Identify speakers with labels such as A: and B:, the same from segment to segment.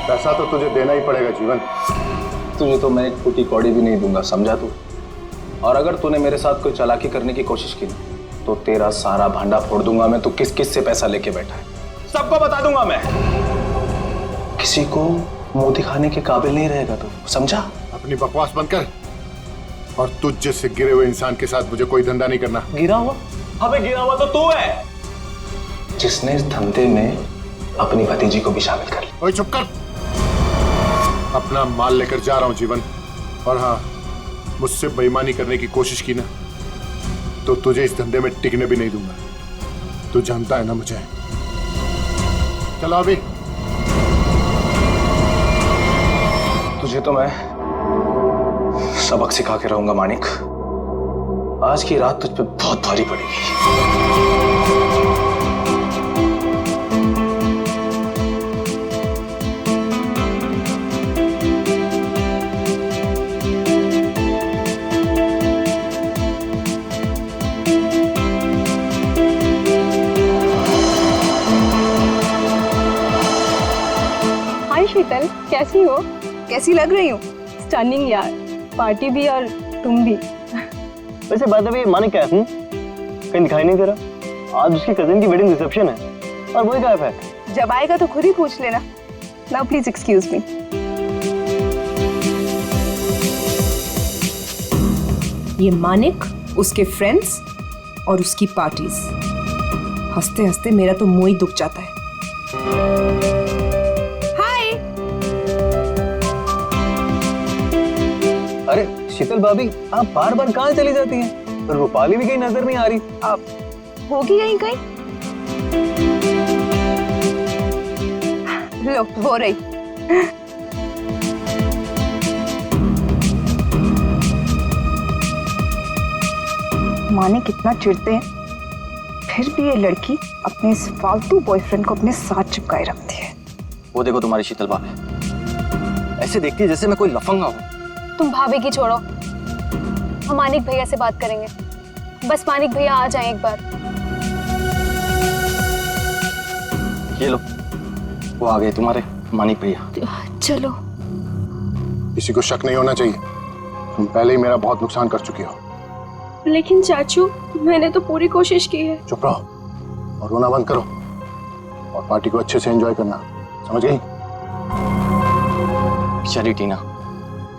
A: पैसा तो तुझे देना ही पड़ेगा जीवन।
B: तुझे तो मैं एक फूटी कौड़ी भी नहीं दूंगा, समझा तू? और अगर तूने मेरे साथ कोई चालाकी करने की कोशिश की ना तो तेरा सारा भांडा फोड़ दूंगा मैं। तू किस किस से पैसा लेके बैठा है सबको बता दूंगा मैं। किसी को मुंह दिखाने के काबिल नहीं रहेगा तू, समझा?
A: अपनी बकवास बंद कर और तुझ जैसे गिरे हुए इंसान के साथ मुझे कोई धंधा नहीं करना।
B: गिरा हुआ? अबे गिरा हुआ तो तू है जिसने इस धंधे में अपनी भतीजी को भी शामिल कर लिया।
A: ओए चुप कर। अपना माल लेकर जा रहा हूं जीवन, और हाँ, मुझसे बेईमानी करने की कोशिश की ना तो तुझे इस धंधे में टिकने भी नहीं दूंगा। तू जानता है ना मुझे। चलो अभी।
B: तुझे तो मैं सबक सिखा के रहूंगा मानिक। आज की रात तुझ पे बहुत भारी पड़ेगी।
C: हाय शीतल, कैसी हो? कैसी लग रही हूँ? स्टनिंग यार, पार्टी भी और तुम भी।
D: वैसे बात अभी मानिक क्या है? कहीं दिखाई नहीं दे रहा। आज उसकी कजिन की वेडिंग रिसेप्शन है और वही गायब है।
C: जब आएगा तो खुद ही पूछ लेना। Now please excuse me.
E: ये मानिक, उसके फ्रेंड्स और उसकी पार्टीज। हंसते हंसते मेरा तो मुंह ही दुख जाता है। हाय।
D: अरे शीतल भाभी, आप बार बार कहाँ चली जाती हैं? रूपाली भी कहीं नजर नहीं आ रही।
C: अब होगी यहीं कहीं। लो, हो रही। माने कितना चिढ़ते हैं, फिर भी ये लड़की अपने इस फालतू बॉयफ्रेंड को अपने साथ चिपकाए रखती है।
D: वो देखो तुम्हारी शीतल भाभी, ऐसे देखती है जैसे मैं कोई लफंगा हूँ।
F: तुम भाभी की छोड़ो, हम मानिक भैया से बात करेंगे। बस मानिक भैया आ जाएं एक बार।
D: ये लो, वो आ गए तुम्हारे मानिक भैया।
F: चलो।
A: किसी को शक नहीं होना चाहिए। तुम पहले ही मेरा बहुत नुकसान कर चुकी हो।
F: लेकिन चाचू, मैंने तो पूरी कोशिश की है।
A: चुप रहो और रोना बंद करो और पार्टी को अच्छे से एंजॉय करना, समझ गई?
D: बेचारी टीना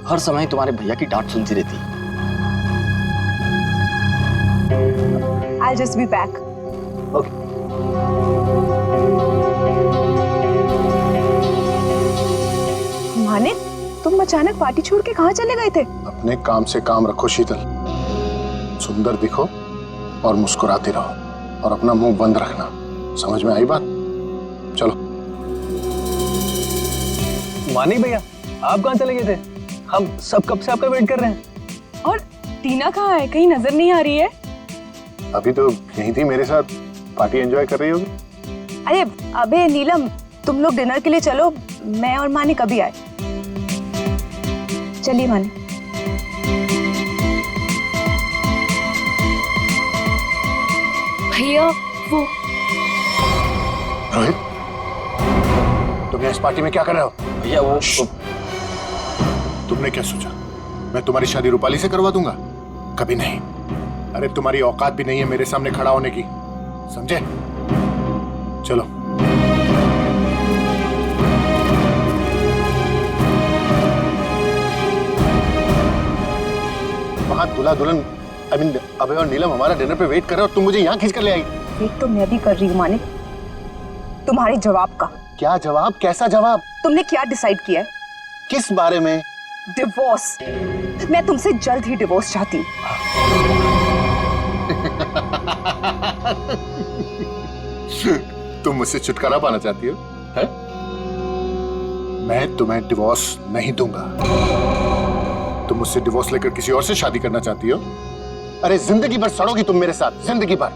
D: हर समय तुम्हारे भैया की डांट सुनती रहती है।
C: I'll just be back.
D: Okay.
C: माने, तुम अचानक पार्टी छोड़ के कहाँ चले गए थे?
A: अपने काम से काम रखो शीतल। सुंदर दिखो और मुस्कुराते रहो और अपना मुंह बंद रखना, समझ में आई बात? चलो।
D: मानिक भैया, आप कहाँ चले गए थे? हम सब कब से आपका वेट कर रहे हैं।
C: और टीना कहाँ है? कहीं नजर नहीं आ रही है।
A: अभी तो यहीं थी मेरे साथ, पार्टी एंजॉय कर रही होगी।
C: अरे अबे नीलम, तुम लोग डिनर के लिए चलो, मैं और मानिक अभी आए। चलिए मानिक।
F: भैया वो
A: रोहित, तुम इस पार्टी में क्या कर रहे हो?
D: भैया वो
A: तुमने क्या सोचा मैं तुम्हारी शादी रूपाली से करवा दूंगा? कभी नहीं। अरे तुम्हारी औकात भी नहीं है मेरे सामने खड़ा होने की, समझे? चलो। वहां दूल्हा दुल्हन अबे और नीलम हमारा डिनर पे वेट कर रहे हो और तुम मुझे यहाँ खींच कर ले आई।
C: वेट तो मैं भी कर रही हूँ मानिक, तुम्हारे जवाब का।
A: क्या जवाब? कैसा जवाब?
C: तुमने क्या डिसाइड किया है?
A: किस बारे में?
C: डिवोर्स। मैं तुमसे जल्द ही डिवोर्स चाहती हूँ। तुम मुझसे छुटकारा पाना चाहती हो, है? मैं तुम्हें डिवोर्स नहीं दूंगा। तुम मुझसे डिवोर्स लेकर किसी और से शादी करना चाहती हो? अरे जिंदगी भर सड़ोगी तुम मेरे साथ, जिंदगी भर।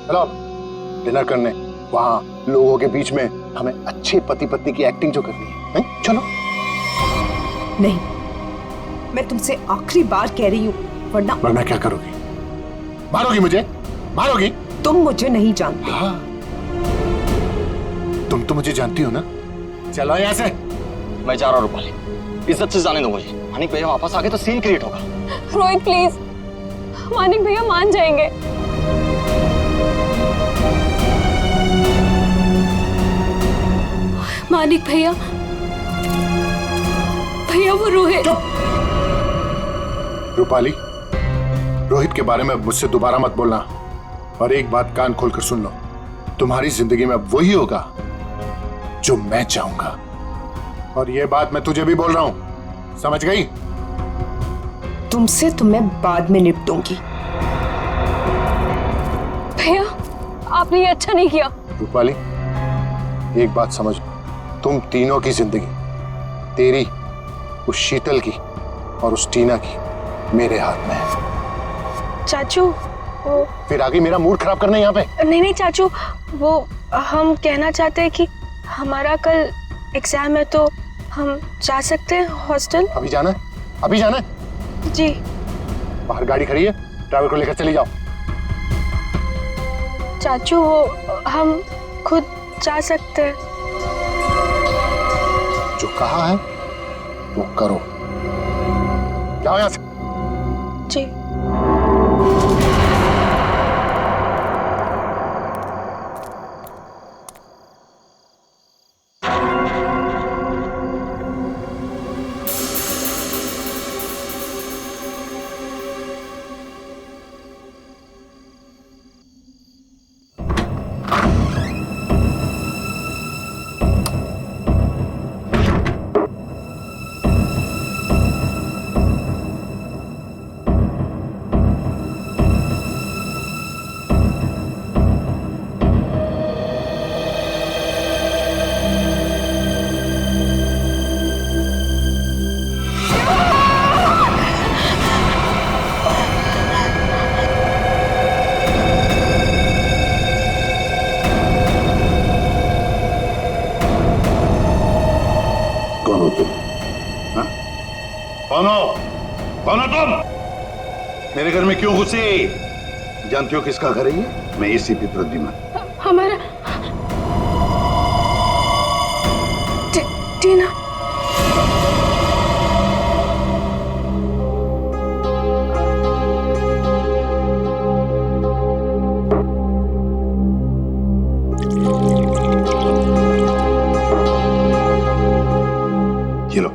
C: चलो डिनर करने, वहां लोगों के बीच में हमें अच्छे पति पत्नी की एक्टिंग जो करनी है, चलो।
E: नहीं, मैं तुमसे आखिरी बार कह रही हूँ, वरना
A: क्या करोगी? मारोगी मुझे?
C: मारोगी?
E: तुम मुझे नहीं जानते।
C: हाँ, तुम तो मुझे जानती हो ना। चलो यहाँ से।
D: मैं जा रहा हूँ रूपाली, इज्जत से जाने दो मुझे। मानिक भैया वापस आ गए तो सीन क्रिएट होगा।
F: रोहित प्लीज, मानिक भैया मान जाएंगे। मानिक भैया, भैया वो रोहित।
C: रूपाली, रोहित के बारे में मुझसे दोबारा मत बोलना। और एक बात कान खोलकर सुन लो, तुम्हारी जिंदगी में अब वही होगा जो मैं चाहूंगा। और ये बात मैं तुझे भी बोल रहा हूं, समझ गई?
E: तुमसे तो मैं बाद में निपटूंगी।
F: भैया आपने ये अच्छा नहीं किया।
C: रूपाली, एक बात समझ, तुम तीनों की जिंदगी, तेरी, उस शीतल की और उस टीना की, मेरे हाथ में है।
G: चाचू वो
C: फिर आगे मेरा मूड खराब करना यहाँ पे?
G: नहीं चाचू, वो हम कहना चाहते हैं कि हमारा कल एग्जाम है तो हम जा सकते हैं हॉस्टल।
C: अभी जाना है? अभी जाना है?
G: जी।
C: बाहर गाड़ी खड़ी है, ड्राइवर को लेकर चली जाओ।
G: चाचू वो हम खुद जा सकते हैं।
C: जो कहा है वो करो। जाओ यहाँ से।
G: जी।
H: कौन हो तुम? मेरे घर में क्यों घुसे? जानती हो किसका घर है ये? मैं इसी प्रद्युम्न।
G: हमारा टीना।
H: ये लो।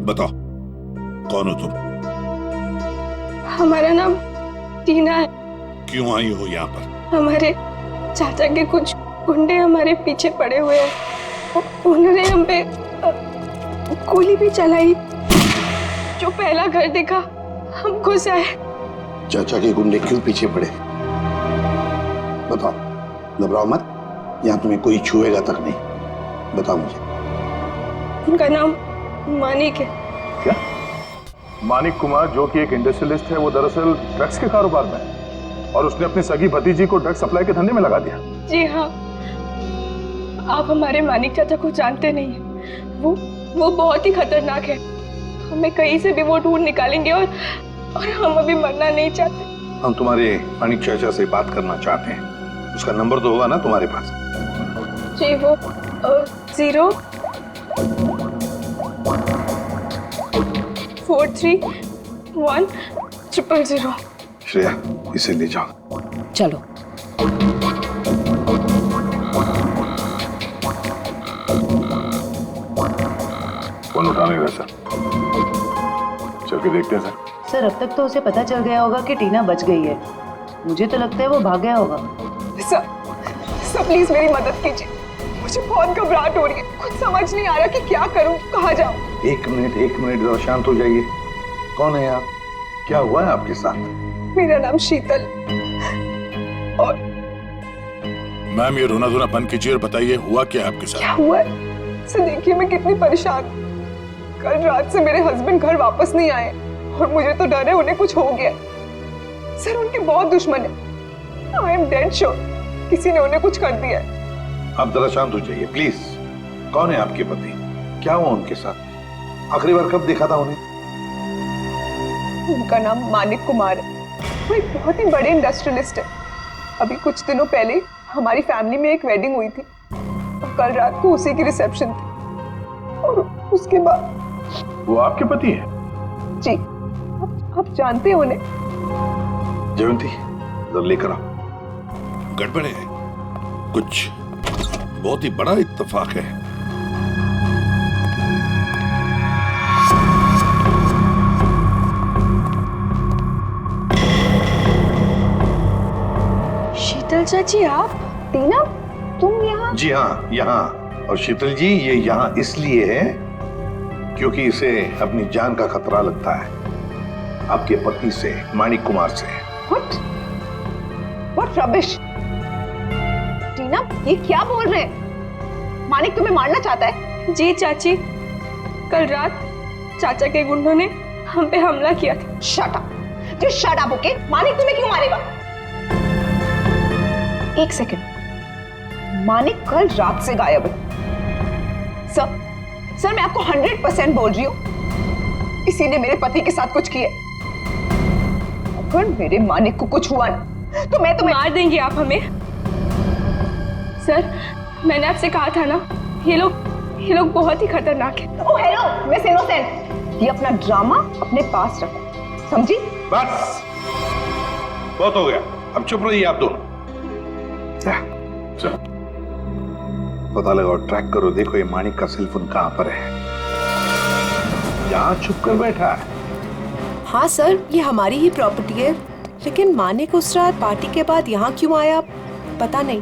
H: बताओ कौन हो तुम?
G: हमारा नाम टीना है।
H: क्यों आई हो यहाँ पर?
G: हमारे चाचा के कुछ गुंडे हमारे पीछे पड़े हुए हैं। उन्होंने हम पे गोली भी चलाई। जो पहला घर देखा हम घुस आए।
H: चाचा के गुंडे क्यों पीछे पड़े? बताओ, घबराओ मत, यहाँ तुम्हें कोई छुएगा तक नहीं। बताओ मुझे।
G: उनका नाम मानिक है।
A: क्या? मानिक कुमार, जो कि एक इंडस्ट्रियलिस्ट है, वो दरअसल ड्रग्स के कारोबार में है और उसने अपनी सगी भतीजी को ड्रग्स सप्लाई के धंधे में लगा दिया।
G: जी हाँ, आप हमारे मानिक चाचा को जानते नहीं हैं। वो बहुत ही खतरनाक है। हमें कहीं से भी वो ढूंढ निकालेंगे और हम अभी मरना नहीं चाहते।
H: हम तुम्हारे मानिक चाचा से बात करना चाहते हैं। उसका नंबर तो होगा ना तुम्हारे पास?
G: जी, वो 0431000।
H: श्रेया, इसे ले जाओ।
E: चलो।
A: फोन उठा नहीं रहा सर। चल के देखते हैं सर।
I: सर, अब तक तो उसे पता चल गया होगा कि टीना बच गई है। मुझे तो लगता है वो भाग गया होगा।
G: सर प्लीज मेरी मदद कीजिए। मुझे बहुत घबराहट हो रही है। कुछ समझ नहीं आ रहा कि क्या करूं, कहाँ जाऊं।
H: एक मिनट जरा शांत हो जाइए। कौन है आप? क्या हुआ है आपके साथ?
G: मेरा नाम शीतल और
A: मैम, ये रोना धोना बंद कीजिए और बताइए हुआ क्या आपके साथ?
G: क्या हुआ है? सर देखिए, मैं कितनी परेशान। कल रात से मेरे हस्बैंड घर वापस नहीं आए और मुझे तो डर है उन्हें कुछ हो गया। सर उनके बहुत दुश्मन है। आई एम डेड श्योर किसी ने उन्हें कुछ कर दिया है।
H: आप जरा शांत हो जाइए प्लीज। कौन है आपके पति? क्या हुआ उनके साथ? आखिरी बार कब देखा था उन्हें?
G: उनका नाम मानिक कुमार है। वो एक बहुत ही बड़े इंडस्ट्रियलिस्ट है। अभी कुछ दिनों पहले हमारी फैमिली में एक वेडिंग हुई थी और कल रात को उसी की रिसेप्शन थी। और उसके बाद
H: वो आपके पति है?
G: जी, आप जानते हो उन्हें?
H: जयंती, जरा लेकर आओ।
J: गड़बड़ है, कुछ बहुत ही बड़ा इत्तेफाक है।
F: शीतल चाची, आप? टीना, तुम यहाँ?
H: जी हाँ, यहाँ। और शीतल जी, ये यहाँ इसलिए है क्योंकि इसे अपनी जान का खतरा लगता है, आपके पति से, मानिक कुमार से।
G: What rubbish! टीना, ये क्या बोल रहे हैं? मानिक तुम्हें मारना चाहता है?
F: जी चाची, कल रात चाचा के गुंडों ने हम पे हमला किया था।
G: Shut up! Just shut up, okay? Manik तुम्हें क्यों मारेगा? एक सेकंड, मानिक कल रात से गायब है। सर, मैं आपको 100% बोल रही हूँ, इसी ने मेरे पति के साथ कुछ किया। अगर मेरे मानिक को कुछ हुआ ना, तो मैं तुम्हें
F: मार देंगे आप हमें। सर, मैंने आपसे कहा था ना, ये लोग बहुत ही खतरनाक है।
G: ओह हेलो मिस इनोसेंट, ये अपना ड्रामा अपने पास रखो, समझी?
H: बस, बहुत हो गया, अब चुप रहिए आप दोनों। पता लगाओ, ट्रैक करो, देखो ये मानिक का सेल फोन कहां पर है। यहाँ छुप कर बैठा है।
E: हाँ सर, ये हमारी ही प्रॉपर्टी है, लेकिन मानिक उस रात पार्टी के बाद यहाँ क्यों आया पता नहीं।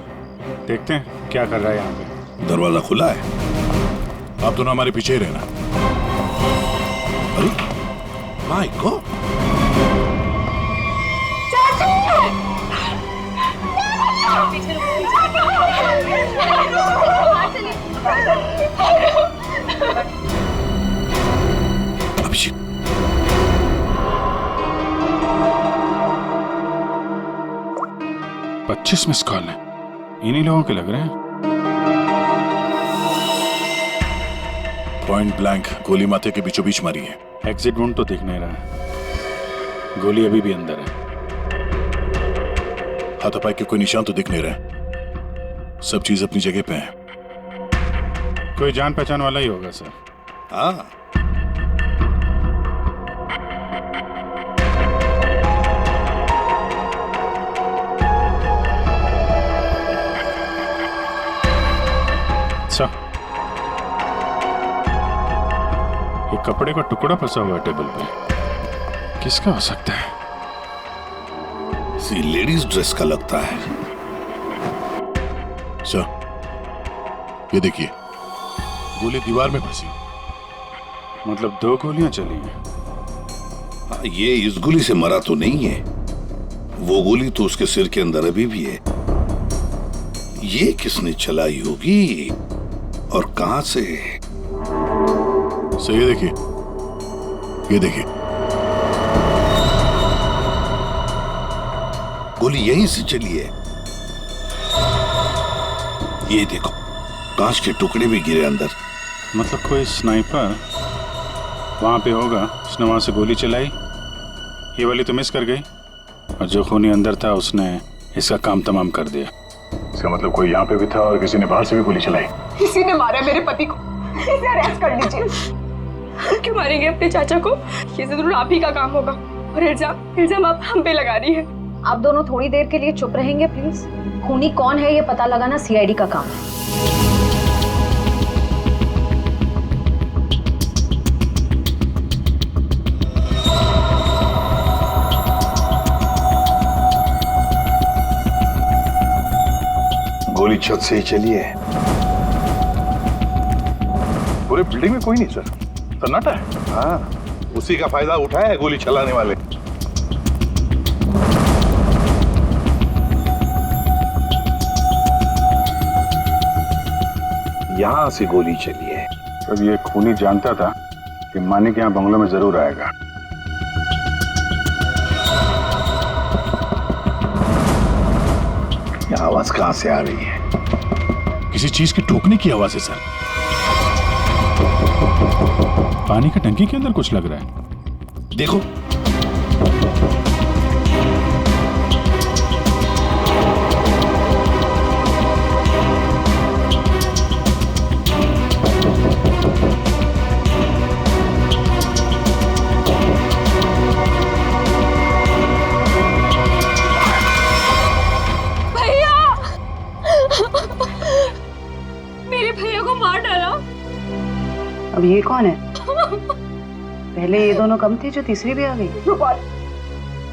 J: देखते हैं क्या कर रहा है यहाँ पे। दरवाजा खुला है, आप दोनों हमारे पीछे ही रहना। अरे my God, Abhishek,
K: $25 miss call है, इन्हीं लोगों के लग रहे हैं।
J: पॉइंट ब्लैंक गोली माथे के बीचों बीच मारी है।
K: एग्जिट वुंड तो दिख नहीं रहा है, गोली अभी भी अंदर है।
J: हाथापाई के कोई निशान तो दिख नहीं रहे, सब चीज अपनी जगह पे है।
K: कोई जान पहचान वाला ही होगा सर।
J: हाँ,
K: ये कपड़े का टुकड़ा फंसा हुआ है टेबल पे, किसका हो सकता है?
J: सी लेडीज ड्रेस का लगता है। सर, ये देखिए, गोली दीवार में फंसी।
K: मतलब 2 गोलियां चली हैं।
J: हाँ, ये इस गोली से मरा तो नहीं है, वो गोली तो उसके सिर के अंदर अभी भी है। ये किसने चलाई होगी और कहां से? सर, ये देखिए, गोली यहीं से चली है। ये देखो, कांच के टुकड़े भी गिरे अंदर।
K: मतलब कोई स्नाइपर वहां पे होगा, उसने वहां से गोली चलाई, ये वाली तो मिस कर गई, और जो खूनी अंदर था उसने इसका काम तमाम कर दिया।
J: इसका मतलब कोई यहाँ पे भी था और किसी ने बाहर से भी गोली चलाई।
G: किसी ने मारा मेरे पति को, इसे अरेस्ट कर लीजिए।
F: क्यों मारेंगे अपने चाचा को? ये जरूर आप ही का काम होगा। और इल्जाम आप हम पे लगा रही है।
I: आप दोनों थोड़ी देर के लिए चुप रहेंगे प्लीज। खूनी कौन है ये पता लगाना सीआईडी का काम है।
H: गोली छत से ही चली है। पूरे बिल्डिंग में कोई नहीं सर, सन्नाटा है। हाँ, उसी का फायदा उठाया है गोली चलाने वाले। यहां से गोली चली है।
K: अब ये खूनी जानता था कि मानिक यहाँ बंगलों में जरूर आएगा।
H: यह आवाज कहां से आ रही है?
J: किसी चीज के ठोकने की आवाज है सर।
K: पानी की टंकी के अंदर कुछ लग रहा है।
J: देखो।
I: मेरे भैया को मार डाला।
L: अब ये कौन है? पहले ये दोनों कम थे, जो तीसरी भी आ गई।
G: रूपाली,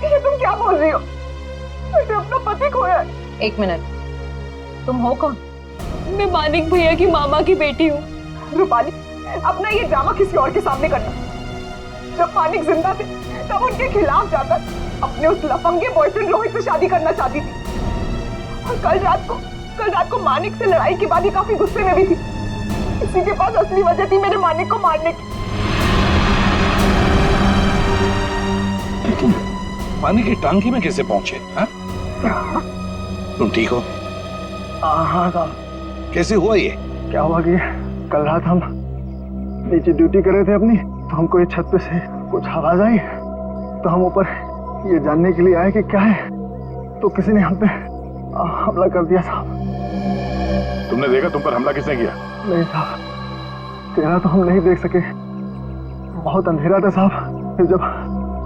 G: ये तुम क्या बोल रही हो? मैंने अपना पति खोया है।
I: एक मिनट, तुम हो कौन?
F: मैं मानिक भैया की मामा की बेटी हूँ।
G: रूपाली, अपना ये ड्रामा किसी और के सामने करना। जब मानिक जिंदा थे तब उनके खिलाफ जाकर अपने उस लफंगे बॉयफ्रेंड रोहित से शादी करना चाहती थी। और कल रात को मानिक से लड़ाई के बाद ही काफी गुस्से में भी थी। इसी के पास असली वजह थी मेरे मानिक को मारने की।
H: तुम पानी की टांकी में कैसे पहुंचे? हाँ? तुम ठीक हो?
D: हाँ साहब।
H: कैसे हुआ ये?
D: क्या हुआ कि कल रात हम नीचे ड्यूटी कर रहे थे अपनी, तो हमको ये छत पे से कुछ आवाज आई, तो हम ऊपर ये जानने के लिए आए कि क्या है, तो किसी ने हम पे हमला कर दिया साहब।
A: तुमने देखा तुम पर हमला किसने किया?
D: नहीं साहब, तेरा तो हम नहीं देख सके, बहुत अंधेरा था साहब। फिर जब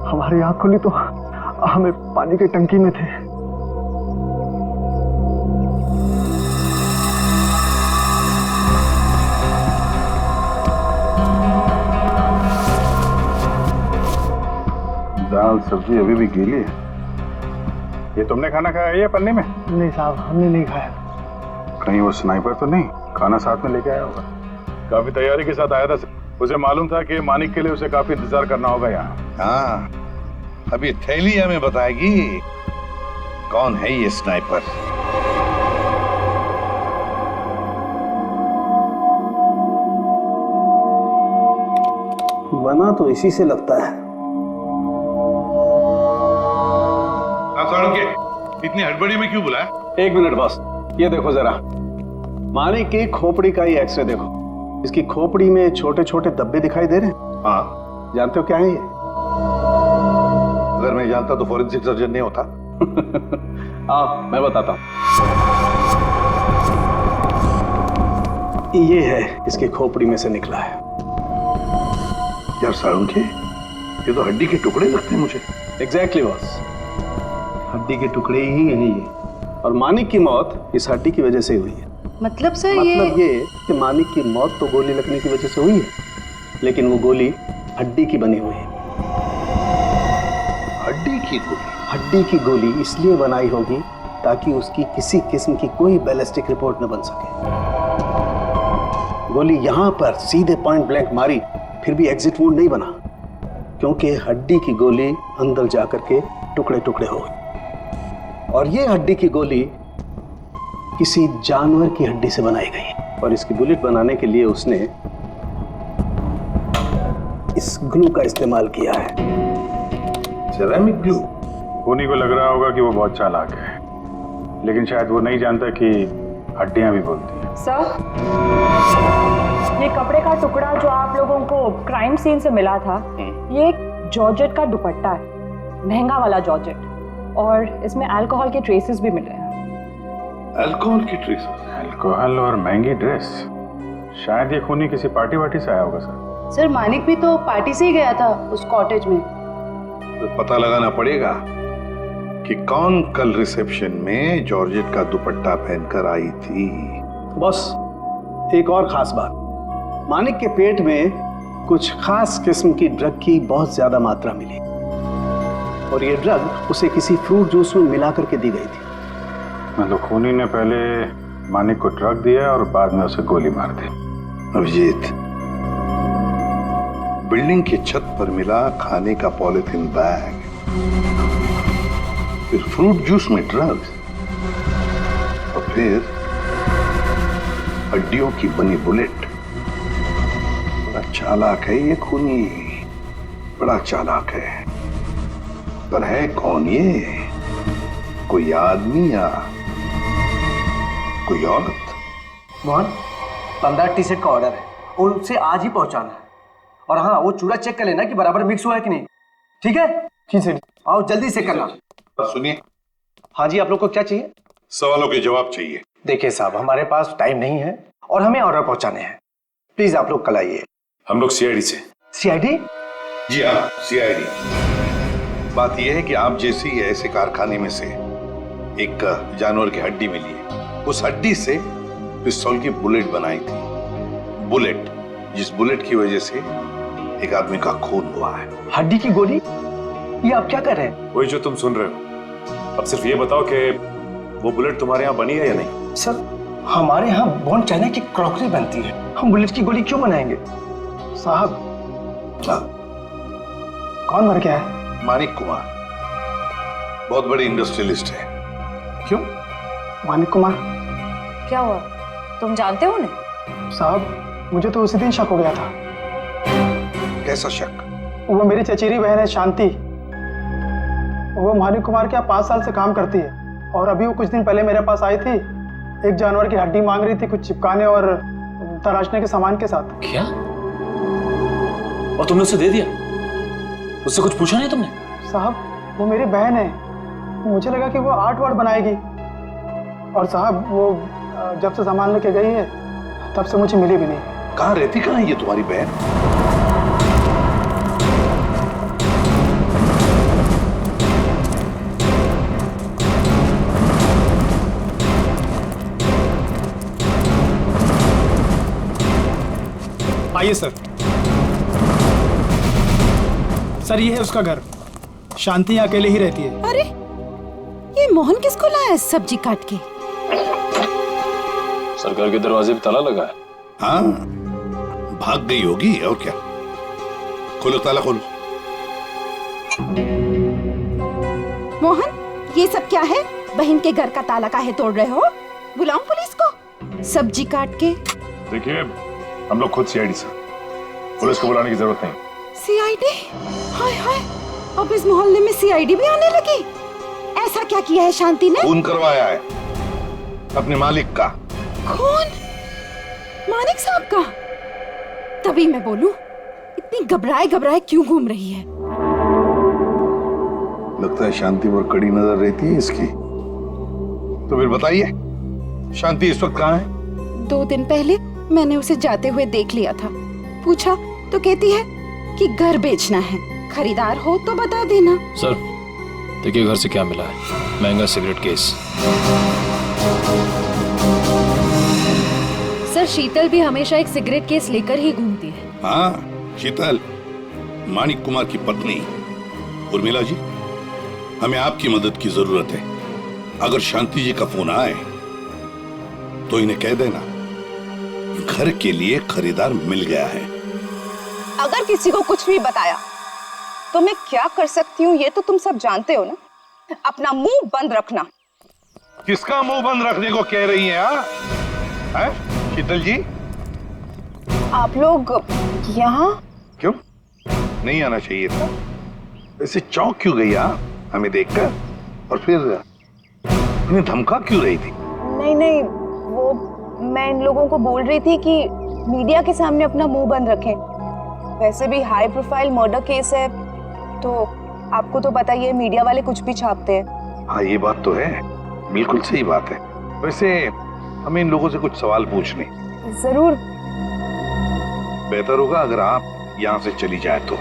D: हमारी आंख खुली तो हमें पानी की टंकी में थे।
K: दाल सब्जी अभी भी गीली है। ये तुमने खाना खाया है या पन्ने में?
D: नहीं साहब, हमने नहीं खाया।
K: कहीं वो स्नाइपर तो नहीं खाना साथ में लेके आया होगा?
A: काफी तैयारी के साथ आया था। उसे मालूम था कि मानिक के लिए उसे काफी इंतजार करना होगा यहाँ।
H: हाँ, अभी थैली हमें बताएगी कौन है ये स्नाइपर।
B: बना तो इसी से लगता है।
H: इतनी हड़बड़ी में क्यों बुलाया?
B: एक मिनट बॉस, ये देखो जरा, मानिक की खोपड़ी का ही एक्सरे देखो। इसकी खोपड़ी में छोटे छोटे धब्बे दिखाई दे रहे हैं।
H: हाँ।
B: जानते हो क्या है ये?
H: अगर मैं जानता तो फॉरेंसिक सर्जन नहीं होता।
B: आओ मैं बताता हूँ। ये है इसकी खोपड़ी में से निकला है।
H: यार साळुंखे, ये तो हड्डी के टुकड़े लगते हैं मुझे।
B: एग्जैक्टली बॉस, हड्डी के टुकड़े ही हैं ये। और मानिक की मौत इस हड्डी की वजह से हुई है।
L: मतलब सर
B: मतलब ये कि मानिक की मौत तो गोली लगने की वजह से हुई है, लेकिन वो गोली हड्डी की बनी हुई है।
H: हड्डी की गोली?
B: हड्डी की गोली इसलिए बनाई होगी ताकि उसकी किसी किस्म की कोई बैलिस्टिक रिपोर्ट न बन सके। गोली यहां पर सीधे पॉइंट ब्लैंक मारी, फिर भी एग्जिट वुंड नहीं बना, क्योंकि हड्डी की गोली अंदर जाकर के टुकड़े टुकड़े हो गई। और ये हड्डी की गोली किसी जानवर की हड्डी से बनाई गई। और इसकी बुलेट बनाने के लिए उसने इस ग्लू का इस्तेमाल किया है।
H: Ceramic glue?
K: खूनी को लग रहा होगा कि वो बहुत चालाक है, लेकिन शायद वो नहीं जानता कि हड्डियां भी बोलती हैं।
M: सर, ये कपड़े का टुकड़ा जो आप लोगों को क्राइम सीन से मिला था, ये एक जॉर्जेट का दुपट्टा है, महंगा वाला जॉर्जेट, और इसमें अल्कोहल के ट्रेसेस भी मिले हैं।
H: अल्कोहल की ट्रेसेस?
K: अल्कोहल और महंगी ड्रेस? शायद ये खूनी किसी पार्टी वार्टी से आया होगा सर।
L: सर मानिक भी तो पार्टी से ही गया था उस कॉटेज में।
H: तो पता लगाना पड़ेगा कि कौन कल रिसेप्शन में जॉर्जेट का दुपट्टा पहनकर आई थी।
B: बस एक और खास बात, मानिक के पेट में कुछ खास किस्म की ड्रग की बहुत ज्यादा मात्रा मिली, और ये ड्रग उसे किसी फ्रूट जूस में मिला करके दी गई थी।
K: मतलब खूनी ने पहले मानिक को ड्रग दिया और बाद में उसे गोली मार दी।
H: अभिजीत, बिल्डिंग की छत पर मिला खाने का पॉलिथीन बैग, फिर फ्रूट जूस में ड्रग्स, और फिर हड्डियों की बनी बुलेट। बड़ा चालाक है ये खूनी, बड़ा चालाक है। पर है कौन ये? कोई आदमी या कोई औरत?
N: मोहन, 15 टी-शर्ट का ऑर्डर है, और उसे आज ही पहुंचाना है। और हाँ, वो चूड़ा चेक कर लेना कि बराबर मिक्स हुआ है कि नहीं। ठीक है?
D: जी सर।
N: आओ जल्दी से करना।
J: सुनिए।
N: हाँ जी, आप लोग को क्या चाहिए?
J: सवालों के जवाब चाहिए।
N: देखिए साहब, हमारे पास टाइम नहीं है और हमें ऑर्डर पहुंचाने हैं। प्लीज आप लोग कल आइए।
A: हम लोग सीआईडी से।
N: सीआईडी?
J: जी हाँ, सीआईडी। बात यह है कि आप जैसे ही ऐसे कारखाने में से एक जानवर की हड्डी मिली है, उस हड्डी से पिस्तौल की बुलेट बनाई थी। बुलेट, जिस बुलेट की वजह से एक आदमी का खून हुआ है।
N: हड्डी की गोली? ये आप क्या कर रहे हैं?
A: वही जो तुम सुन रहे हो। अब सिर्फ ये बताओ कि वो बुलेट तुम्हारे यहाँ बनी है या नहीं?
N: सर, हमारे यहाँ बॉन चाइना की क्रॉकरी बनती है, हम बुलेट की गोली क्यों बनाएंगे?
D: साहब, कौन मर गया है?
J: मानिक कुमार, बहुत बड़े इंडस्ट्रियलिस्ट है। क्यों?
D: मानिक कुमार?
I: क्या हुआ, तुम जानते हो उन्हें?
D: साहब, मुझे तो उसी दिन शक हो गया था।
J: कैसा शक?
D: वो मेरी चचेरी बहन है शांति। वो मानिक कुमार के यहाँ 5 साल से काम करती है और अभी वो कुछ दिन पहले मेरे पास आई थी। एक जानवर की हड्डी मांग रही थी, कुछ चिपकाने और तराशने के सामान के साथ।
O: क्या? और तुमने उसे दे दिया? उससे कुछ पूछा नहीं तुमने?
D: साहब, वो मेरी बहन है, मुझे लगा कि वो आर्ट वार्ट बनाएगी। और साहब, वो जब से सामान लेके गई है तब से मुझे मिली भी नहीं।
J: कहाँ रहती, कहाँ है ये तुम्हारी बहन?
D: आइए सर। सर, ये है उसका घर। शांति अकेले ही रहती है।
E: अरे, ये मोहन किसको लाया है सब्जी काट के?
B: सर, घर के दरवाजे पे ताला लगा है।
J: हाँ, भाग गई होगी और क्या। खोलो, ताला खोलो।
E: मोहन, ये सब क्या है? बहन के घर का ताला काहे तोड़ रहे हो? बुलाऊं पुलिस को? सब्जी काट के।
A: देखिए, हम लोग खुद सीआईडी से, पुलिस को बुलाने की जरूरत नहीं।
E: सीआईडी? हाय हाय, अब इस मोहल्ले में सीआईडी भी आने लगी। ऐसा क्या किया है शांति ने?
J: खून करवाया है अपने मालिक का।
E: खून? मानिक साहब का? तभी मैं बोलूं, इतनी घबराए घबराए क्यों घूम रही है?
J: लगता है शांति पर कड़ी नजर रहती है इसकी। तो फिर बताइए, शांति इस वक्त कहाँ है?
E: 2 दिन पहले मैंने उसे जाते हुए देख लिया था। पूछा तो कहती है कि घर बेचना है, खरीदार हो तो बता देना।
O: सर, देखिए घर से क्या मिला है। महंगा सिगरेट केस।
I: सर, शीतल भी हमेशा एक सिगरेट केस लेकर ही घूमती है।
J: हाँ, शीतल, मानिक कुमार की पत्नी। उर्मिला जी, हमें आपकी मदद की जरूरत है। अगर शांति जी का फोन आए तो इन्हें कह देना घर के लिए खरीदार मिल गया है।
L: अगर किसी को कुछ भी बताया तो मैं क्या कर सकती हूँ ये तो तुम सब जानते हो ना। अपना मुंह बंद रखना।
J: किसका मुंह बंद रखने को कह रही हैं? हैं? शीतल जी,
L: आप लोग यहाँ
J: क्यों? नहीं आना चाहिए था। ऐसे चौंक क्यों गई हमें देखकर? और फिर इन्हें धमका क्यों रही थी?
L: नहीं नहीं, वो मैं इन लोगों को बोल रही थी कि मीडिया के सामने अपना मुंह बंद रखें। वैसे भी हाई प्रोफाइल मर्डर केस है तो आपको तो पता ही है, मीडिया वाले कुछ भी छापते हैं।
J: हाँ, ये बात तो है, बिल्कुल सही बात है। वैसे हमें इन लोगों से कुछ सवाल पूछने।
L: जरूर।
J: बेहतर होगा अगर आप यहाँ से चली जाए तो।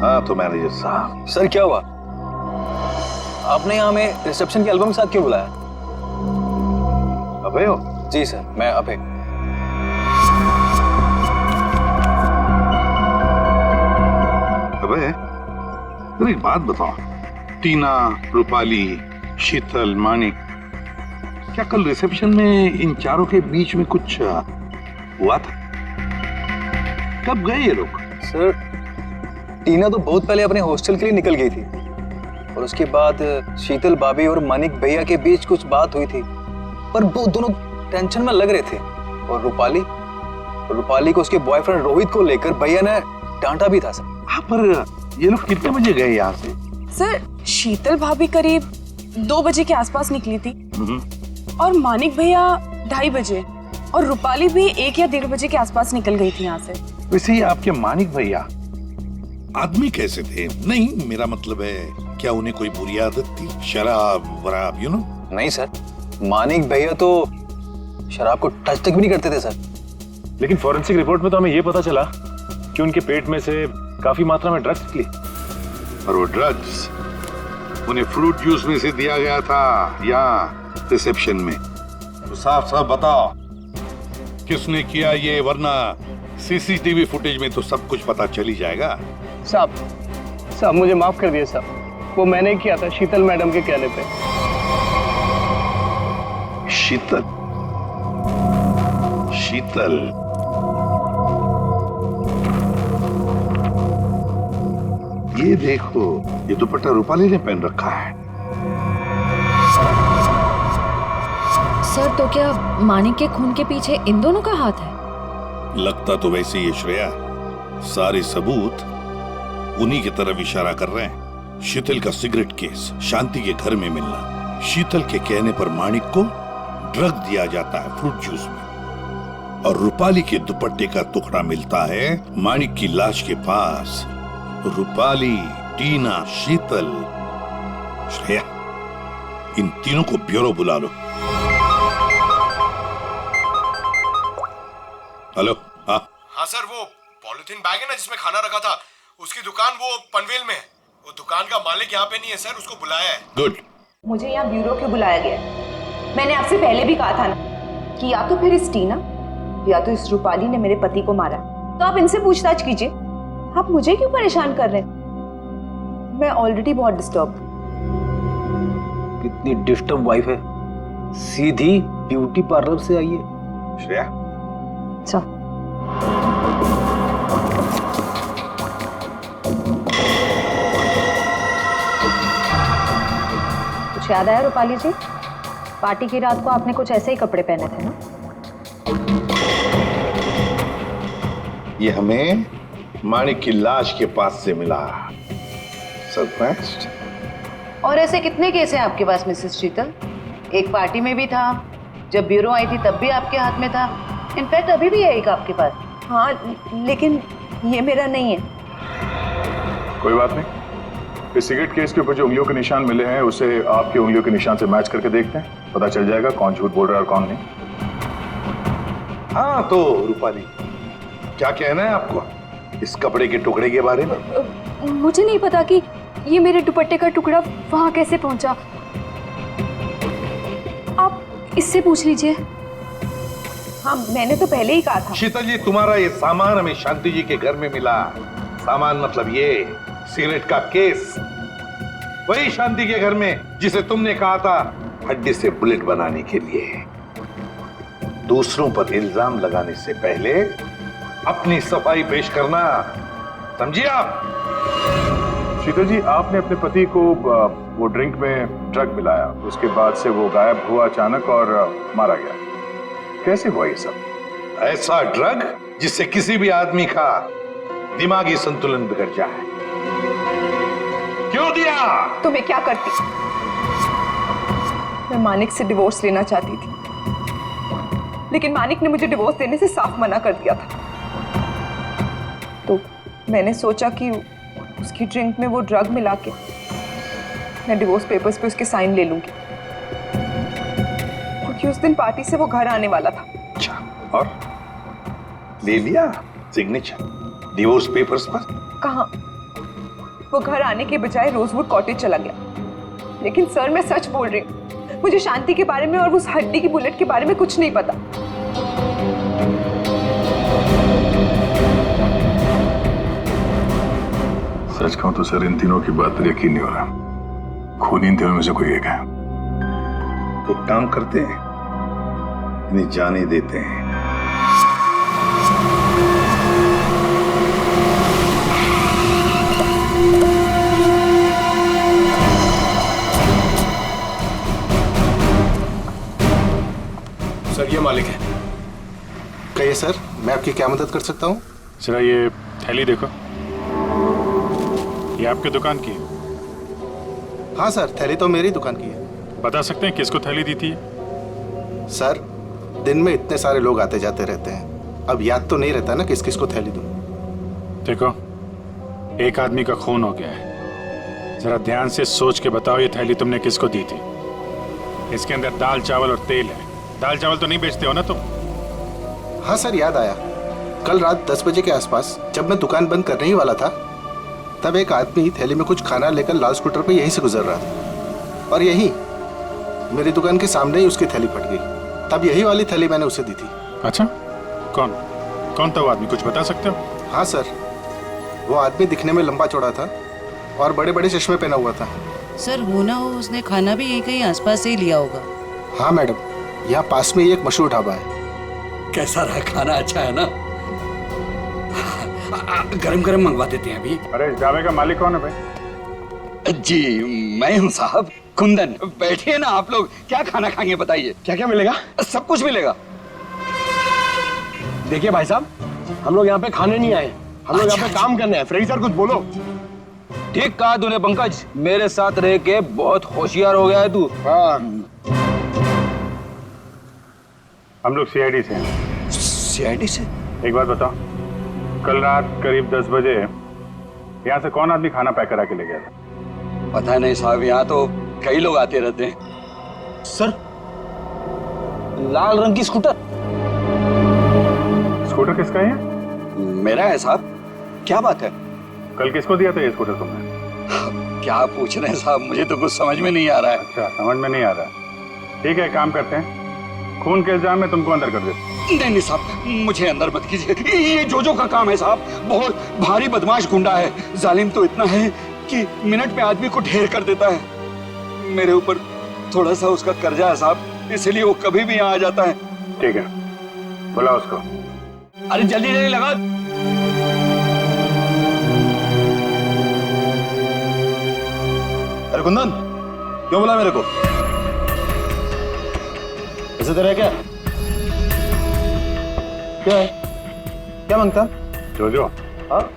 J: हाँ तो मैनेजर साहब।
B: सर, क्या हुआ? आपने यहाँ हमें रिसेप्शन के एल्बम के साथ क्यों बुलाया?
J: अभय हो?
B: जी सर, मैं अभय।
J: अभय, तो एक बात बताओ, टीना, रूपाली, शीतल, मानिक, क्या कल रिसेप्शन में इन चारों के बीच में कुछ हुआ था? कब गए ये लोग?
B: सर, टीना तो बहुत पहले अपने हॉस्टल के लिए निकल गई थी और उसके बाद शीतल भाभी और मानिक भैया के बीच कुछ बात हुई थी, पर वो दोनों टेंशन में लग रहे थे। और रूपाली को उसके बॉयफ्रेंड रोहित को लेकर भैया ने डांटा भी था सर।
J: हाँ, पर ये लोग कितने बजे गए यहाँ से?
G: सर, शीतल भाभी करीब 2 बजे के आसपास निकली थी और मानिक भैया 2:30 बजे और रूपाली भी 1 या 1:30 बजे के आसपास निकल गई थी यहाँ से।
J: वैसे ही आपके मानिक भैया आदमी कैसे थे? नहीं, मेरा मतलब है क्या उन्हें कोई बुरी आदत थी, शराब वराब, यू नो?
B: नहीं सर, मानिक भैया तो शराब को टच तक भी नहीं करते थे सर।
K: लेकिन फॉरेंसिक रिपोर्ट में तो हमें यह पता चला कि उनके पेट में से काफी मात्रा में ड्रग्स निकली।
J: और वो ड्रग्स उन्हें फ्रूट जूस में से दिया गया था या रिसेप्शन में? तो साफ साफ बताओ किसने किया ये, वरना सीसीटीवी फुटेज में तो सब कुछ पता चल ही जाएगा।
N: साहब मुझे माफ कर दिए साहब, वो मैंने किया था शीतल मैडम के कहने पे।
J: शीतल? शीतल? ये देखो, ये दुपट्टा रूपाली ने पहन रखा है।
I: सर, तो क्या मानिक के खून के पीछे इन दोनों का हाथ है?
J: लगता तो वैसे ही है श्रेया, सारे सबूत उन्हीं की तरफ इशारा कर रहे हैं। शीतल का सिगरेट केस, शांति के घर में मिलना, शीतल के कहने पर मानिक को ड्रग दिया जाता है फ्रूट जूस में, और रूपाली के दुपट्टे का टुकड़ा मिलता है मानिक की लाश के पास। रूपाली, टीना, शीतल, श्रेया, इन तीनों को ब्यूरो बुला लो। हेलो?
A: हाँ सर, वो पॉलिथीन बैग है ना जिसमें खाना रखा था, उसकी दुकान वो पनवेल में है। वो दुकान का मालिक यहाँ पे नहीं है सर, उसको बुलाया है।
J: गुड।
L: मुझे यहाँ ब्यूरो क्यों बुलाया गया? मैंने आपसे पहले भी कहा था ना कि या तो फिर इस टीना या तो इस रूपाली ने मेरे पति को मारा, तो आप इनसे पूछताछ कीजिए। आप मुझे क्यों परेशान कर रहे हैं? मैं ऑलरेडी बहुत डिस्टर्ब।
B: कितनी डिस्टर्ब वाइफ है, सीधी ब्यूटी पार्लर से आई है।
J: श्रेया,
L: अच्छा,
I: कुछ याद आया रूपाली जी? पार्टी की रात को आपने कुछ ऐसे ही कपड़े पहने थे ना?
J: ये हमें मानिक की लाश के पास से मिला। सरप्राइज्ड।
L: और ऐसे कितने केस हैं आपके पास मिसेस शीतल? एक पार्टी में भी था, जब ब्यूरो आई थी तब भी आपके हाथ में था, इनफैक्ट अभी भी है एक आपके पास। हाँ, लेकिन ये मेरा नहीं है।
K: कोई बात नहीं, इस सिगरेट केस के ऊपर जो उंगलियों के निशान मिले हैं उसे आपकी उंगलियों के निशान से मैच करके देखते हैं, पता चल जाएगा कौन झूठ बोल रहा है और कौन नहीं।
J: हाँ तो रूपाली, क्या कहना है आपको इस कपड़े के टुकड़े के बारे में?
F: मुझे नहीं पता कि ये मेरे दुपट्टे का टुकड़ा वहां कैसे पहुंचा। आप इससे पूछ लीजिए।
L: हाँ, मैंने तो पहले ही कहा था।
J: शीतल जी, तुम्हारा ये सामान हमें शांति जी के घर में मिला। सामान मतलब ये सिगरेट का केस, वही शांति के घर में जिसे तुमने कहा था हड्डी से बुलेट बनाने के लिए। दूसरों पर इल्जाम लगाने से पहले अपनी सफाई पेश करना, समझिए आप?
K: शीतल जी, आपने अपने पति को वो ड्रिंक में ड्रग मिलाया, उसके बाद से वो गायब हुआ अचानक और मारा गया। कैसे हुआ ये सब?
J: ऐसा ड्रग जिससे किसी भी आदमी का दिमागी संतुलन बिगड़ जाए। क्यों दिया?
G: तो मैं क्या करती? मैं मानिक से डिवोर्स लेना चाहती थी, लेकिन मानिक ने मुझे डिवोर्स देने से साफ मना कर दिया था। तो मैंने सोचा कि उसकी ड्रिंक में वो ड्रग मिला के मैं डिवोर्स पेपर्स पे उसके साइन ले लूंगी, क्योंकि उस दिन पार्टी से वो घर आने वाला था।
J: अच्छा, और ले लिया सिग्नेचर डिवोर्स पेपर्स पर?
G: कहाँ, वो घर आने के बजाय रोजवुड कॉटेज चला गया। लेकिन सर, मैं सच बोल रही हूँ, मुझे शांति के बारे में और उस हड्डी की बुलेट के बारे में कुछ नहीं पता।
K: सच कहूं तो सर, इन तीनों की बात पर यकीन नहीं हो रहा। खूनी इन तीनों में से कोई एक है।
J: तो काम करते हैं, इन्हें जाने देते हैं।
A: सर, ये मालिक है।
C: कहिए सर, मैं आपकी क्या मदद कर सकता हूँ?
K: जरा ये थैली देखो, ये आपकी दुकान की है?
C: हाँ सर, थैली तो मेरी दुकान की है।
K: बता सकते हैं किसको थैली दी थी?
B: सर, दिन में इतने सारे लोग आते जाते रहते हैं, अब याद तो नहीं रहता ना किस किस को थैली दूं।
K: देखो, एक आदमी का खून हो गया है, जरा ध्यान से सोच के बताओ ये थैली तुमने किसको दी थी? इसके अंदर दाल चावल और तेल है। दाल चावल तो नहीं बेचते हो ना तुम?
B: हाँ सर, याद आया। कल रात 10 बजे के आसपास जब मैं दुकान बंद करने ही वाला था, तब एक आदमी थैली में कुछ खाना लेकर लाल स्कूटर पे यहीं से गुजर रहा था, और यही मेरी दुकान के सामने ही उसकी थैली फट गई। तब यही वाली थैली मैंने उसे दी थी।
K: अच्छा, कौन कौन था वो आदमी, कुछ बता सकते हो?
B: हाँ सर, वो आदमी दिखने में लंबा चौड़ा था और बड़े बड़े चश्मे पहना हुआ था।
P: सर, हो ना हो उसने खाना भी यहीं कहीं आसपास से ही लिया होगा।
B: हाँ मैडम, यहाँ पास में ही एक मशहूर ढाबा है।
O: कैसा रहा खाना? अच्छा है ना? गरम गरम मंगवा देते हैं अभी।
K: अरे इस ढाबे का मालिक कौन है भाई?
O: जी मैं हूँ साहब, कुंदन। बैठिए ना आप लोग, क्या खाना खाएंगे बताइए?
N: क्या क्या मिलेगा?
O: सब कुछ मिलेगा।
N: देखिए भाई साहब, हम लोग यहाँ पे खाने नहीं आए, हम लोग यहाँ पे काम करने हैं। फ्रेडी सर कुछ बोलो।
B: ठीक कहा तूने पंकज, मेरे साथ रह के बहुत होशियार हो गया है तू।
N: हाँ।
K: हम लोग सीआईडी से हैं।
O: सीआईडी से?
K: एक बात बताओ, कल रात करीब 10 बजे यहाँ से कौन आदमी खाना पैक करा के ले गया था?
O: पता नहीं साहब, यहाँ तो कई लोग आते रहते हैं।
B: सर, लाल रंग की स्कूटर।
K: स्कूटर किसका है?
O: मेरा है साहब। क्या बात है?
K: कल किसको दिया था ये स्कूटर तुमने?
O: क्या पूछ रहे हैं साहब, मुझे तो कुछ समझ में नहीं आ रहा है।
K: अच्छा, समझ में नहीं आ रहा। ठीक है, काम करते हैं, खून के इल्जाम में तुमको अंदर कर देते।
O: नहीं साहब, मुझे अंदर मत कीजिए, ये जोजो का काम है साहब। बहुत भारी बदमाश गुंडा है, जालिम तो इतना है कि मिनट में आदमी को ढेर कर देता है। मेरे ऊपर थोड़ा सा उसका कर्जा है साहब, इसलिए वो कभी भी यहाँ आ जाता है।
K: ठीक है, बुलाओ उसको।
O: अरे जल्दी जल्दी लगा।
C: अरे कुंदन, क्यों बोला मेरे को? ऐसे तेरा क्या क्या है? क्या मांगता?
K: जोजो,
C: हाँ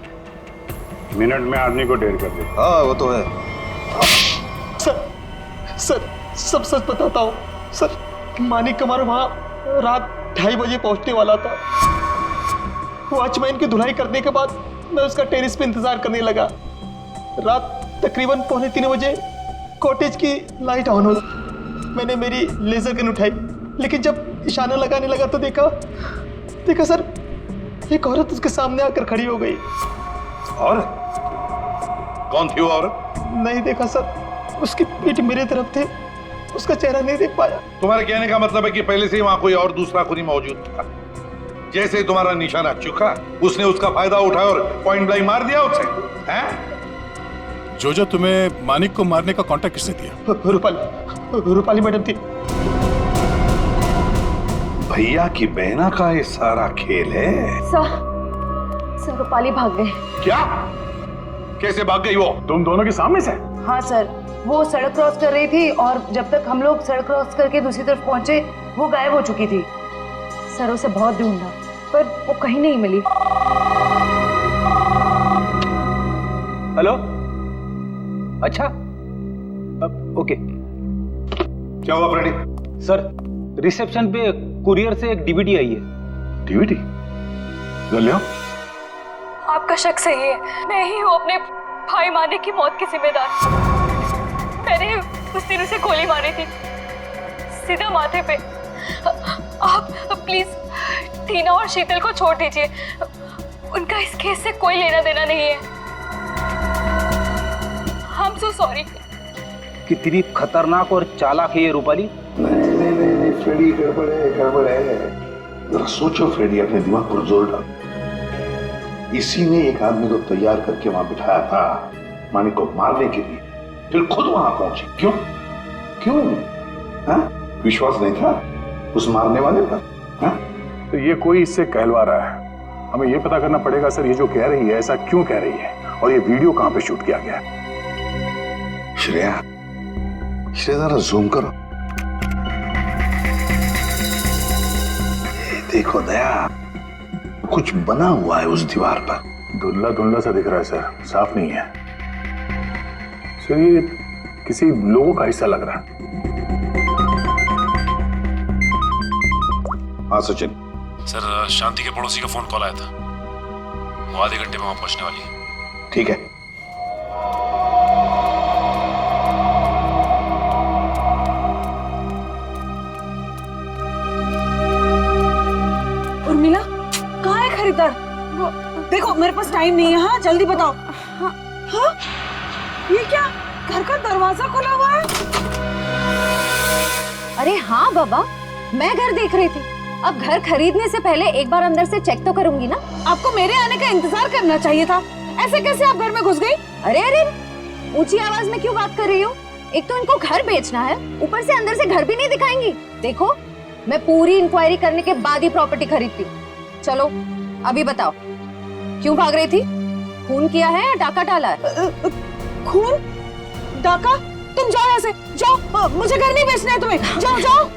K: मिनट में आदमी को ढेर कर दे।
C: हाँ वो तो है।
D: सर सब सच बताता हूँ सर। मानिक कुमार वहाँ रात 2:30 बजे पहुँचने वाला था। वॉचमैन की धुलाई करने के बाद मैं उसका टेरिस पे इंतजार करने लगा। रात तकरीबन 2:45 बजे कॉटेज की लाइट ऑन हो। मैंने मेरी लेजर गन उठाई, लेकिन जब इशारा लगाने लगा तो देखा सर, एक औरत उसके सामने आकर खड़ी हो गई।
J: और कौन थी वो औरत?
D: नहीं देखा सर, उसकी पीठ मेरे तरफ थे, उसका चेहरा नहीं देख पाया।
J: तुम्हारे कहने का मतलब है कि पहले से ही वहां कोई और दूसरा खूनी मौजूद था। जैसे ही तुम्हारा निशाना चुका, उसने उसका फायदा उठाया और पॉइंट ब्लैंक मार दिया उसे, हैं?
Q: जोजो, तुम्हें मानिक को मारने का कॉन्ट्रैक्ट किसने दिया?
D: रूपाली मैडम थी।
J: भैया की बहना का ये सारा खेल है।
I: सर रूपाली भाग गए।
J: क्या? कैसे भाग गई वो?
K: तुम दोनों के सामने से?
I: हाँ सर, वो सड़क क्रॉस कर रही थी और जब तक हम लोग सड़क क्रॉस करके दूसरी तरफ पहुंचे वो गायब हो चुकी थी। सर उसे बहुत ढूंढा पर वो कहीं नहीं मिली।
B: हेलो, अच्छा, ओके।
J: क्या हुआ फ्रेडी?
B: सर, रिसेप्शन पे कुरियर से एक डीवीडी आई है।
J: डीवीडी? गलियों?
F: आपका शक सही है, मैं ही हूँ अपने भाई मानिक की मौत की जिम्मेदार। मैंने उस दिन उसे गोली मारी थी, सीधा माथे पे। आप प्लीज टीना और शीतल को छोड़ दीजिए, उनका इस केस से कोई लेना देना नहीं है। I'm so sorry।
B: कितनी खतरनाक और चालाक है ये रूपाली।
H: नहीं फ्रेडी, गड़बड़ है। जरा सोचो फ्रेडी, अपने दिमाग पर जोर डाल। इसी ने एक आदमी को तैयार करके वहां बिठाया था मानिक को मारने के लिए, फिर खुद वहां पहुंची। क्यों? हाँ? विश्वास नहीं था उस मारने वाले पर? हाँ?
K: तो ये कोई इससे कहलवा रहा है। हमें ये पता करना पड़ेगा सर, ये जो कह रही है ऐसा क्यों कह रही है, और ये वीडियो कहां पे शूट किया गया है।
H: श्रेया जरा जूम करो। देखो दया, कुछ बना हुआ है उस दीवार पर।
K: धुंधला सा दिख रहा है सर, साफ नहीं है सर। ये किसी लोगों का हिस्सा लग रहा है।
J: हाँ सचिन।
R: सर शांति के पड़ोसी का फोन कॉल आया था, वो आधे घंटे में वहां पहुंचने वाली है।
J: ठीक है।
I: उर्मिला, कहाँ है खरीदार? देखो मेरे पास टाइम नहीं है। हाँ जल्दी बताओ। हाँ, हाँ? ये क्या, घर का दरवाजा खुला हुआ है?
S: अरे हाँ बाबा, मैं घर देख रही थी। अब घर खरीदने से पहले एक बार अंदर से चेक तो करूंगी ना।
I: आपको मेरे आने का इंतजार करना चाहिए था। ऐसे कैसे आप घर में घुस गई?
S: अरे अरे, ऊंची आवाज में क्यों बात कर रही हो? एक तो इनको घर बेचना है, ऊपर से अंदर से घर भी नहीं दिखाएंगी। देखो, मैं पूरी इंक्वायरी करने के बाद ही प्रॉपर्टी खरीदती हूँ। चलो अभी बताओ, क्यों भाग रही थी? खून किया है या डाका डाला है?
I: खून? डाका? तुम जाओ यहाँ से, जाओ। मुझे घर नहीं बेचना है तुम्हें। जाओ जाओ।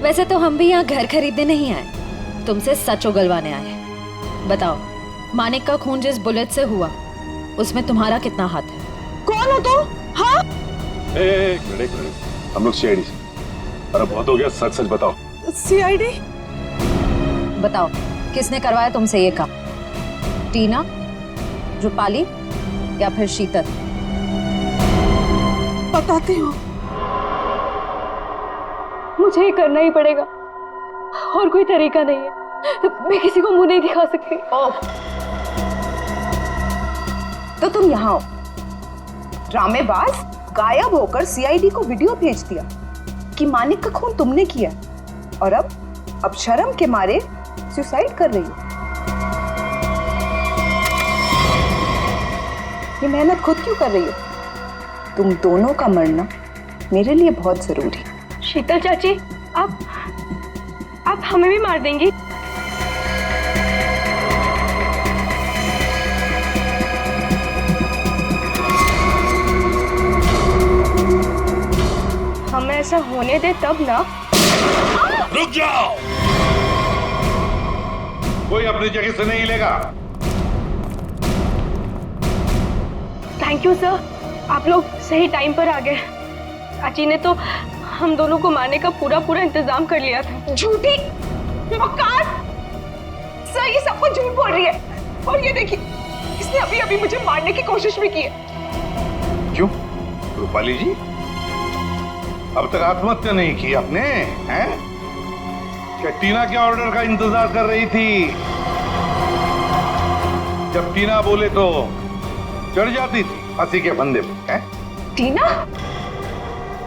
S: वैसे तो हम भी यहाँ घर खरीदने नहीं आए, तुमसे सच उगलवाने आए हैं। बताओ, मानिक का खून जिस बुलेट से हुआ, उसमें तुम्हारा कितना हाथ है?
I: कौन हो तुम? हाँ?
R: एक मिनट, हम लोग सीआईडी से। अरे बहुत हो गया, सच सच बताओ।
I: सीआईडी?
S: बताओ, किसने करवाया तुमसे ये काम? टीना, रूपाली या फिर शीतल?
I: बताती हूँ।
F: मुझे ये करना ही पड़ेगा, और कोई तरीका नहीं है। मैं किसी को मुंह नहीं दिखा सकती।
L: तो तुम यहाँ हो, ड्रामेबाज, गायब होकर सीआईडी को वीडियो भेज दिया कि मानिक का खून तुमने किया, और अब शर्म के मारे सुसाइड कर रही हो। ये मेहनत खुद क्यों कर रही हो? तुम दोनों का मरना मेरे लिए बहुत जरूरी है।
F: शीतल चाची, आप हमें भी मार देंगी? हम ऐसा होने दे तब ना।
J: रुक जाओ, कोई अपनी जगह से नहीं लेगा।
F: थैंक यू सर, आप लोग सही टाइम पर आ गए। चाची ने तो हम दोनों को मारने का पूरा इंतजाम कर लिया था।
G: झूठी मक्कार! सर ये सब कुछ झूठ बोल रही है, और ये देखिए, इसने अभी अभी मुझे मारने की कोशिश भी की है।
J: क्यों रूपाली जी, अब तक आत्महत्या नहीं की आपने? हैं? क्या टीना के ऑर्डर का इंतजार कर रही थी? जब टीना बोले तो चढ़ जाती थी फांसी के फंदे पे। हैं?
G: टीना?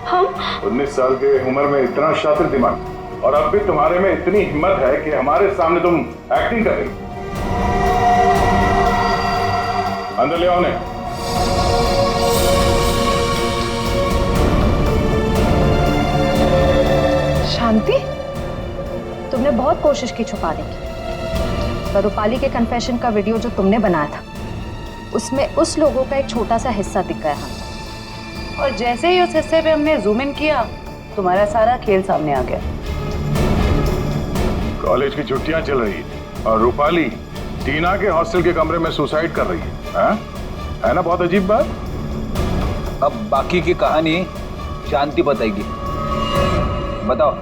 G: हम
A: 19 साल के उम्र में इतना शातिर दिमाग, और अब भी तुम्हारे में इतनी हिम्मत है कि हमारे सामने तुम एक्टिंग कर रही। अंदर ले आओ उन्हें।
S: शांति, तुमने बहुत कोशिश की छुपाने की, पर रूपाली के कन्फेशन का वीडियो जो तुमने बनाया था, उसमें उस लोगों का एक छोटा सा हिस्सा दिख गया हमको।
I: और जैसे ही उस हिस्से पे हमने जूम इन किया, तुम्हारा सारा खेल सामने आ गया।
A: कॉलेज की छुट्टियां चल रही है और रूपाली टीना के हॉस्टल के कमरे में सुसाइड कर रही है ना? बहुत अजीब बात।
B: अब बाकी की कहानी शांति बताएगी। बताओ।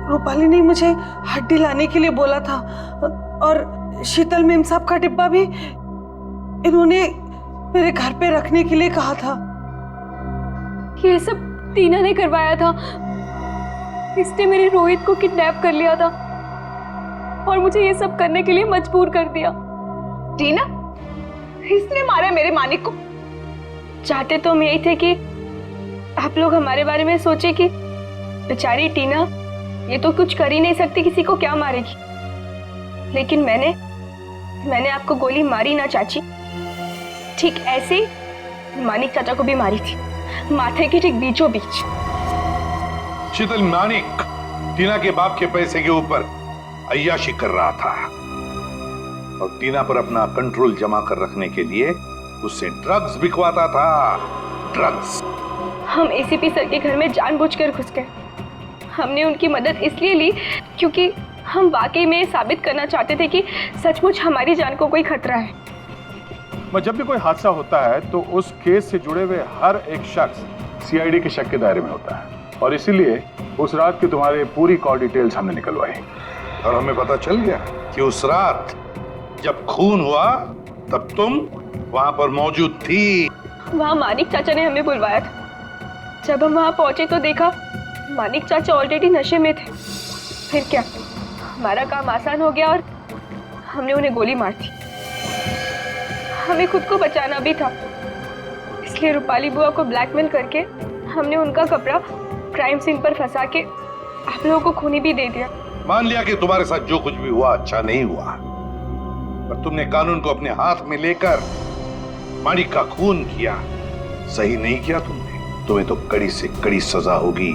I: रूपाली ने मुझे हड्डी लाने के लिए बोला था, और शीतल मेम साहब का डिब्बा भी इन्होंने मेरे घर पे रखने के लिए कहा था।
F: ये सब टीना ने करवाया था। इसने मेरे रोहित को किडनैप कर लिया था और मुझे ये सब करने के लिए मजबूर कर दिया।
G: टीना? इसने मारा मेरे मानिक को?
F: चाहते तो हम यही थे कि आप लोग हमारे बारे में सोचे कि बेचारी टीना ये तो कुछ कर ही नहीं सकती, किसी को क्या मारेगी। लेकिन मैंने आपको गोली मारी ना चाची, ठीक ऐसे मानिक चाचा को भी मारी थी, माथे के ठीक बीचों बीच।
J: शीतल, मानिक टीना के बाप के पैसे के ऊपर अय्याशी कर रहा था और टीना पर अपना कंट्रोल जमा कर रखने के लिए उससे ड्रग्स बिकवाता था। ड्रग्स।
F: हम एसीपी सर के घर में जानबूझकर घुस गए। हमने उनकी मदद इसलिए ली क्योंकि हम वाकई में साबित करना चाहते थे कि सचमुच हमारी जान को कोई खतरा है।
A: जब भी कोई हादसा होता है तो उस केस से जुड़े हुए हर एक शख्स सीआईडी के शक के दायरे में होता है।
H: और इसीलिए उस रात की तुम्हारी पूरी कॉल डिटेल्स हमने निकलवाई और हमें पता चल गया कि उस रात जब खून हुआ तब तुम वहां पर मौजूद थी।
F: वहाँ मानिक चाचा ने हमें बुलवाया था। जब हम वहाँ पहुंचे तो देखा मानिक चाचा ऑलरेडी नशे में थे। फिर क्या, हमारा काम आसान हो गया और हमने उन्हें गोली मार दी। हमें खुद को बचाना भी था, इसलिए रूपाली बुआ को ब्लैकमेल करके हमने उनका कपड़ा क्राइम सीन पर फंसा के आप लोगों को खूनी भी दे दिया।
H: मान लिया कि तुम्हारे साथ जो कुछ भी हुआ अच्छा नहीं हुआ, पर तुमने कानून को अपने हाथ में लेकर मानिक का खून किया। सही नहीं किया तुमने, तुम्हें तो कड़ी से कड़ी सजा होगी।